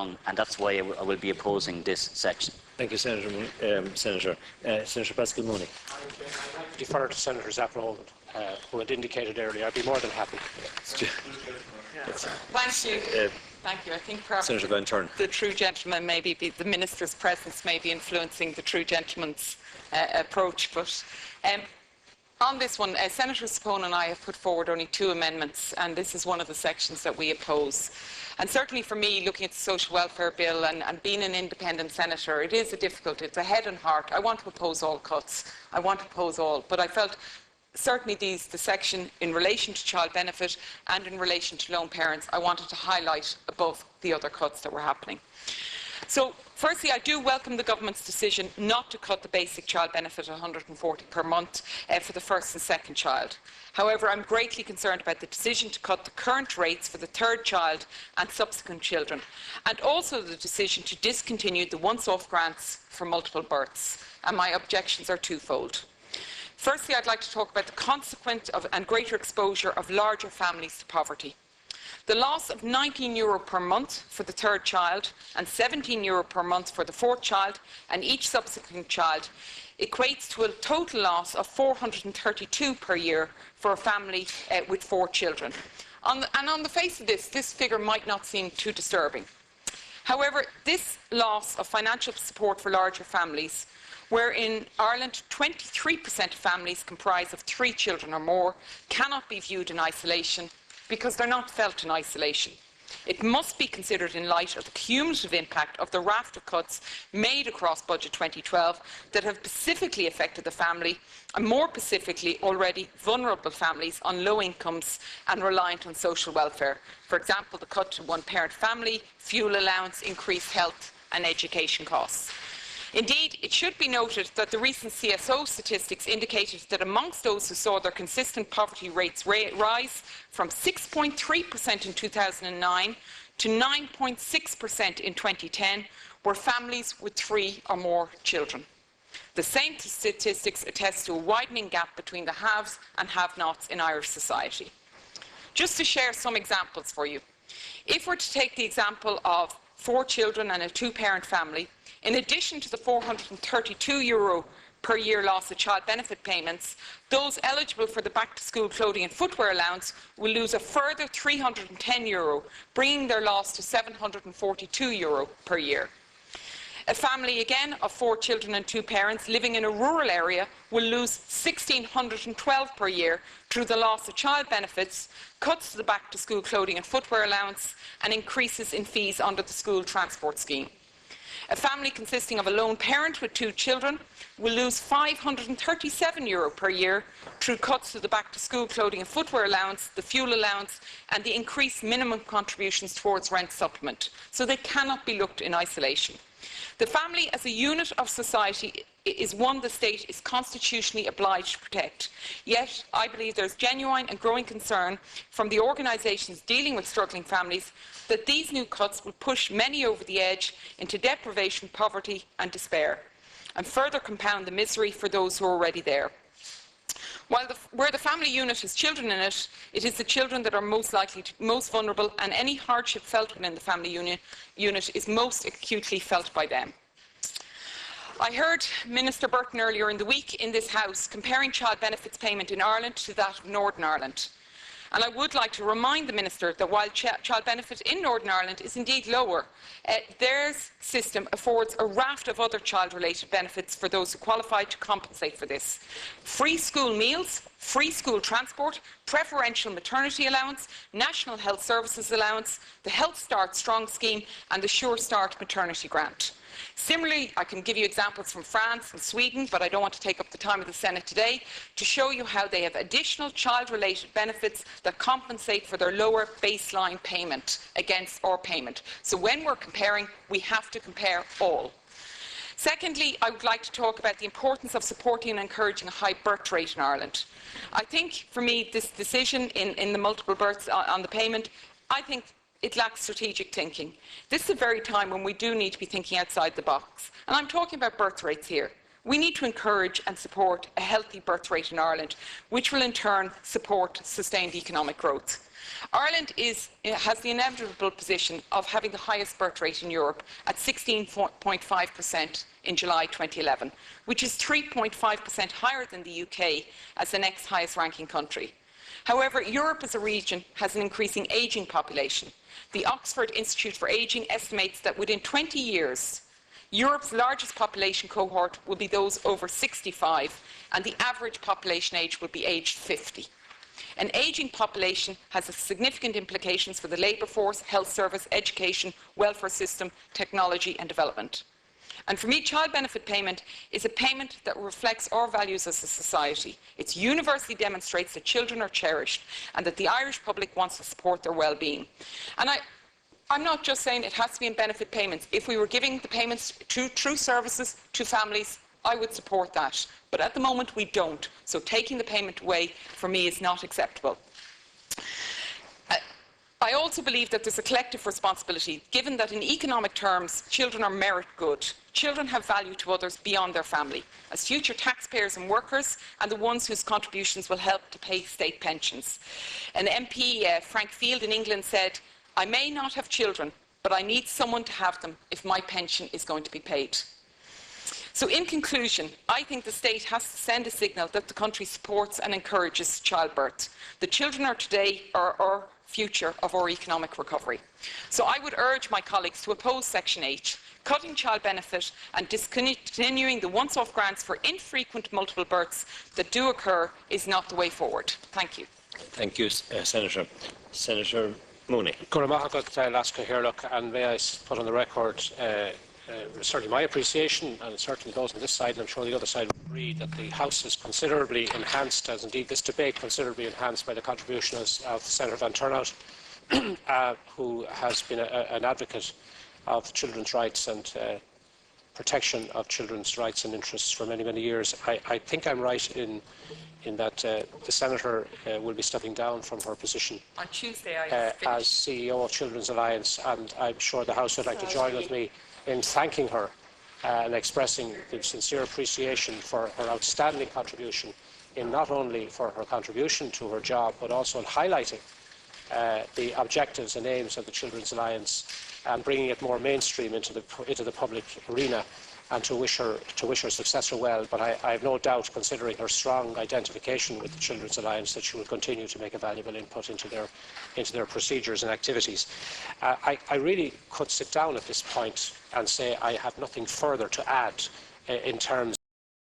wrong, and that's why I will be opposing this section. Thank you, Senator Pascal Mooney. I'd like to defer to Senator Zappa-Holden, who had indicated earlier. I'd be more than happy. Thank you. Thank you. I think perhaps Senator Van Turnhout. the true gentleman, maybe the Minister's presence may be influencing the true gentleman's approach. But on this one, Senator Sapone and I have put forward only 2 amendments, and this is one of the sections that we oppose. And certainly for me, looking at the social welfare bill and being an independent senator, it is it's a head and heart. I want to oppose all cuts. I want to oppose all. But I felt certainly the section in relation to child benefit and in relation to lone parents, I wanted to highlight above the other cuts that were happening. So, firstly, I do welcome the government's decision not to cut the basic child benefit at £140 per month for the first and second child. However, I'm greatly concerned about the decision to cut the current rates for the third child and subsequent children, and also the decision to discontinue the once-off grants for multiple births. And my objections are twofold. Firstly, I'd like to talk about the consequent and greater exposure of larger families to poverty. The loss of €19 per month for the third child and €17 per month for the fourth child and each subsequent child equates to a total loss of €432 per year for a family with 4 children. And on the face of this figure might not seem too disturbing. However, this loss of financial support for larger families, where in Ireland 23% of families comprise of 3 children or more, cannot be viewed in isolation because they're not felt in isolation. It must be considered in light of the cumulative impact of the raft of cuts made across Budget 2012 that have specifically affected the family, and more specifically already vulnerable families on low incomes and reliant on social welfare. For example, the cut to one-parent family, fuel allowance, increased health and education costs. Indeed, it should be noted that the recent CSO statistics indicated that amongst those who saw their consistent poverty rates rise from 6.3% in 2009 to 9.6% in 2010 were families with 3 or more children. The same statistics attest to a widening gap between the haves and have-nots in Irish society. Just to share some examples for you. If we're to take the example of 4 children and a 2-parent family, in addition to the €432 per year loss of child benefit payments, those eligible for the back-to-school clothing and footwear allowance will lose a further €310, bringing their loss to €742 per year. A family, again, of 4 children and 2 parents living in a rural area will lose €1,612 per year through the loss of child benefits, cuts to the back-to-school clothing and footwear allowance, and increases in fees under the school transport scheme. A family consisting of a lone parent with 2 children will lose €537 per year through cuts to the back-to-school clothing and footwear allowance, the fuel allowance, and the increased minimum contributions towards rent supplement. So they cannot be looked in isolation. The family as a unit of society is one the state is constitutionally obliged to protect. Yet, I believe there is genuine and growing concern from the organisations dealing with struggling families that these new cuts will push many over the edge into deprivation, poverty and despair, and further compound the misery for those who are already there. Where the family unit has children in it, it is the children that are most vulnerable, and any hardship felt within the family unit is most acutely felt by them. I heard Minister Burton earlier in the week in this House comparing child benefits payment in Ireland to that of Northern Ireland. And I would like to remind the Minister that while child benefit in Northern Ireland is indeed lower, their system affords a raft of other child-related benefits for those who qualify to compensate for this. Free school meals, free school transport, preferential maternity allowance, National Health Services allowance, the Health Start Strong scheme and the Sure Start maternity grant. Similarly, I can give you examples from France and Sweden, but I don't want to take up the time of the Senate today, to show you how they have additional child-related benefits that compensate for their lower baseline payment against our payment. So when we're comparing, we have to compare all. Secondly, I would like to talk about the importance of supporting and encouraging a high birth rate in Ireland. I think, for me, this decision in the multiple births on the payment, I think it lacks strategic thinking. This is the very time when we do need to be thinking outside the box. And I'm talking about birth rates here. We need to encourage and support a healthy birth rate in Ireland, which will in turn support sustained economic growth. Ireland has the inevitable position of having the highest birth rate in Europe at 16.5% in July 2011, which is 3.5% higher than the UK as the next highest ranking country. However, Europe as a region has an increasing ageing population. The Oxford Institute for Ageing estimates that within 20 years, Europe's largest population cohort will be those over 65, and the average population age will be aged 50. An ageing population has significant implications for the labour force, health service, education, welfare system, technology and development. And for me, child benefit payment is a payment that reflects our values as a society. It universally demonstrates that children are cherished and that the Irish public wants to support their well-being. And I'm not just saying it has to be in benefit payments. If we were giving the payments to true services to families, I would support that. But at the moment, we don't. So taking the payment away, for me, is not acceptable. I also believe that there's a collective responsibility, given that in economic terms, children are merit good. Children have value to others beyond their family, as future taxpayers and workers, and the ones whose contributions will help to pay state pensions. An MP, Frank Field in England, said, "I may not have children, but I need someone to have them if my pension is going to be paid." So in conclusion, I think the state has to send a signal that the country supports and encourages childbirth. The children are today our future of our economic recovery. So I would urge my colleagues to oppose Section 8. Cutting child benefit and discontinuing the once-off grants for infrequent multiple births that do occur is not the way forward. Thank you. Thank you, Senator. Senator Mooney. And may I put on the record certainly my appreciation, and certainly those on this side, and I'm sure the other side would agree, that the House is considerably enhanced, as indeed this debate considerably enhanced by the contribution of Senator van Turnhout, who has been an advocate of children's rights and protection of children's rights and interests for many, many years. I think I'm right in that the Senator will be stepping down from her position On Tuesday, as CEO of Children's Alliance, and I'm sure the House would like to join with me in thanking her and expressing the sincere appreciation for her outstanding contribution, in not only for her contribution to her job, but also in highlighting the objectives and aims of the Children's Alliance and bringing it more mainstream into the public arena, and to wish her successor well. But I have no doubt, considering her strong identification with the Children's Alliance, that she will continue to make a valuable input into their procedures and activities. I really could sit down at this point and say I have nothing further to add in terms